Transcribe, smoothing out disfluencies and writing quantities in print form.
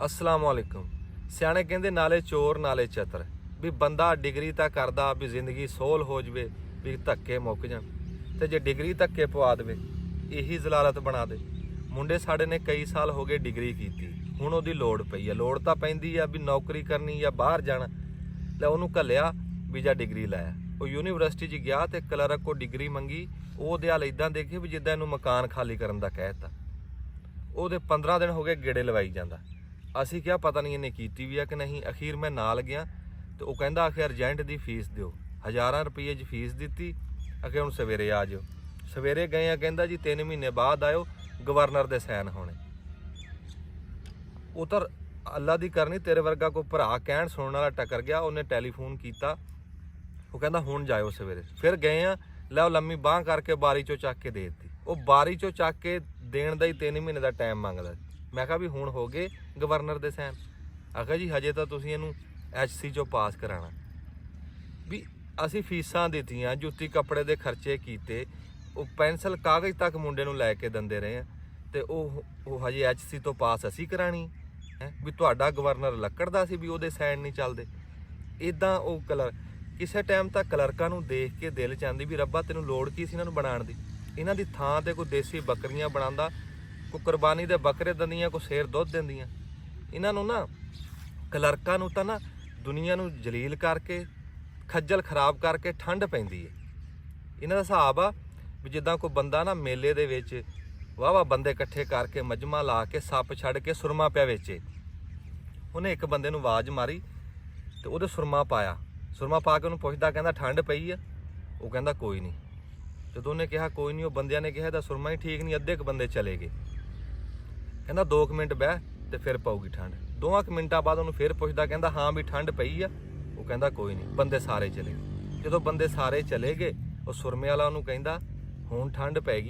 अस्सलाम वालेकुम। सियाणे कहंदे नाले चोर नाले चतर भी बंदा डिग्री तां करदा भी जिंदगी सोल हो जाए भी धक्के मुक जाण ते जे डिग्री धक्के पवा दे यही जलालत बना दे। मुंडे साडे ने कई साल हो गए डिग्री कीती, हुण उहदी लोड़ पई आ, लोड़ तां पैंदी आ भी नौकरी करनी या बाहर जाना। लै उहनूं घल्लिया भी जा डिग्री लै। ਉਹ यूनीवर्सिटी 'ਚ ਗਿਆ ਤੇ ਕਲਰਕ ਕੋ डिग्री मंगी, ਉਹਦੇ ਹਾਲ ਇਦਾਂ ਦੇਖੇ ਵੀ ਜਿੱਦਾਂ ਇਹਨੂੰ ਮਕਾਨ ਖਾਲੀ ਕਰਨ ਦਾ ਕਹਿਤਾ। ਉਹਦੇ 15 ਦਿਨ ਹੋ ਗਏ ਗੇੜੇ ਲਵਾਈ ਜਾਂਦਾ। ਅਸੀਂ ਕਿਹਾ ਪਤਾ ਨਹੀਂ ਇਹਨੇ ਕੀਤੀ ਵੀ ਆ ਕਿ ਨਹੀਂ। ਅਖੀਰ ਮੈਂ ਨਾਲ ਗਿਆ ਤੇ ਉਹ ਕਹਿੰਦਾ ਆਖਿਰ ਅਰਜੈਂਟ ਦੀ ਫੀਸ ਦਿਓ। ਹਜ਼ਾਰਾਂ ਰੁਪਏ 'ਚ ਫੀਸ ਦਿੱਤੀ। ਅਖੇ ਹੁਣ ਸਵੇਰੇ ਆ ਜਾਓ। ਸਵੇਰੇ ਗਏ ਆ, ਕਹਿੰਦਾ ਜੀ 3 ਮਹੀਨੇ ਬਾਅਦ ਆਇਓ, ਗਵਰਨਰ ਦੇ ਸਾਈਨ ਹੋਣੇ। ਉਹ ਤਾਂ ਅੱਲਾ ਦੀ ਕਰਨੀ, ਤੇਰੇ ਵਰਗਾ ਕੋਈ ਭਰਾ ਕਹਿਣ ਸੁਣਨ ਵਾਲਾ ਟੱਕਰ ਗਿਆ। ਉਹਨੇ ਟੈਲੀਫੋਨ ਕੀਤਾ, ਉਹ ਕਹਿੰਦਾ ਹੁਣ ਜਾਇਓ ਸਵੇਰੇ। ਫਿਰ ਗਏ ਆ, ਲੈ ਉਹ ਲੰਮੀ ਬਾਂਹ ਕਰਕੇ ਬਾਰੀ ਚੋਂ ਚੱਕ ਕੇ ਦੇ ਦਿੱਤੀ। ਉਹ ਬਾਰੀ ਚੋਂ ਚੱਕ ਕੇ ਦੇਣ ਦਾ ਹੀ 3 ਮਹੀਨੇ ਦਾ ਟਾਈਮ ਮੰਗਦਾ। ਮੈਂ ਕਿਹਾ ਵੀ ਹੁਣ ਹੋ ਗਏ ਗਵਰਨਰ ਦੇ ਸਾਈਨ। ਆਖਿਆ ਜੀ ਹਜੇ ਤਾਂ ਤੁਸੀਂ ਇਹਨੂੰ HC ਚੋਂ ਪਾਸ ਕਰਾਉਣਾ। ਵੀ ਅਸੀਂ ਫੀਸਾਂ ਦਿੱਤੀਆਂ, ਜੁੱਤੀ ਕੱਪੜੇ ਦੇ ਖਰਚੇ ਕੀਤੇ, ਉਹ ਪੈਨਸਲ ਕਾਗਜ਼ ਤੱਕ ਮੁੰਡੇ ਨੂੰ ਲੈ ਕੇ ਦਿੰਦੇ ਰਹੇ ਆ ਤੇ ਉਹ ਹਜੇ HC ਤੋਂ ਪਾਸ ਅਸੀਂ ਕਰਾਣੀ ਹੈ। ਵੀ ਤੁਹਾਡਾ ਗਵਰਨਰ ਲੱਕੜ ਦਾ ਸੀ ਵੀ ਉਹਦੇ ਸਾਈਨ ਨਹੀਂ ਚੱਲਦੇ। ਇੱਦਾਂ ਉਹ ਕਿਸੇ ਟਾਈਮ ਤਾਂ ਕਲਰਕਾਂ ਨੂੰ ਦੇਖ ਕੇ ਦਿਲ ਚ ਆਂਦੀ ਵੀ ਰੱਬਾ ਤੈਨੂੰ ਲੋੜ ਕੀ ਸੀ ਇਹਨਾਂ ਨੂੰ ਬਣਾਉਣ ਦੀ। ਇਹਨਾਂ ਦੀ ਥਾਂ ਤੇ ਕੋਈ ਦੇਸੀ ਬੱਕਰੀਆਂ ਬਣਾਉਂਦਾ, ਕੋਈ ਕੁਰਬਾਨੀ ਦੇ ਬੱਕਰੇ ਦਿੰਦੀਆਂ, ਕੋਈ ਸ਼ੇਰ ਦੁੱਧ ਦਿੰਦੀਆਂ। ਇਹਨਾਂ ਨੂੰ ਨਾ ਕਲਰਕਾਂ ਨੂੰ ਤਾਂ ਨਾ ਦੁਨੀਆ ਨੂੰ ਜਲੀਲ ਕਰਕੇ ਖੱਜਲ ਖਰਾਬ ਕਰਕੇ ਠੰਡ ਪੈਂਦੀ ਹੈ। ਇਹਨਾਂ ਦਾ ਹਿਸਾਬ ਆ ਵੀ ਜਿੱਦਾਂ ਕੋਈ ਬੰਦਾ ਨਾ ਮੇਲੇ ਦੇ ਵਿੱਚ ਵਾਹਵਾ ਬੰਦੇ ਇਕੱਠੇ ਕਰਕੇ ਮਜਮਾ ਲਾ ਕੇ ਸੱਪ ਛੱਡ ਕੇ ਸੁਰਮਾ ਪਿਆ ਵੇਚੇ। ਉਹਨੇ ਇੱਕ ਬੰਦੇ ਨੂੰ ਆਵਾਜ਼ ਮਾਰੀ ਤੇ ਉਹਦੇ ਸੁਰਮਾ ਪਾਇਆ। ਸੁਰਮਾ ਪਾ ਕੇ ਉਹਨੂੰ ਪੁੱਛਦਾ, ਕਹਿੰਦਾ ਠੰਡ ਪਈ ਆ? ਉਹ ਕਹਿੰਦਾ ਕੋਈ ਨਹੀਂ। ਜਦੋਂ ਉਹਨੇ ਕਿਹਾ ਕੋਈ ਨਹੀਂ, ਉਹ ਬੰਦਿਆਂ ਨੇ ਕਿਹਾ ਇਹਦਾ ਸੁਰਮਾ ਹੀ ਠੀਕ ਨਹੀਂ। ਅੱਧੇ ਕੁ ਬੰਦੇ ਚਲੇ ਗਏ। ਕਹਿੰਦਾ 2 ਮਿੰਟ ਬਹਿ ਤੇ ਫਿਰ ਪਊਗੀ ਠੰਡ। 2 ਮਿੰਟਾਂ ਬਾਅਦ ਉਹਨੂੰ ਫਿਰ ਪੁੱਛਦਾ, ਕਹਿੰਦਾ ਹਾਂ ਵੀ ਠੰਡ ਪਈ ਆ? ਉਹ ਕਹਿੰਦਾ ਕੋਈ ਨਹੀਂ। ਬੰਦੇ ਸਾਰੇ ਚਲੇ ਗਏ। ਜਦੋਂ ਬੰਦੇ ਸਾਰੇ ਚਲੇ ਗਏ, ਉਹ ਸੁਰਮੇ ਵਾਲਾ ਉਹਨੂੰ ਕਹਿੰਦਾ ਹੁਣ ਠੰਡ ਪੈ ਗਈ।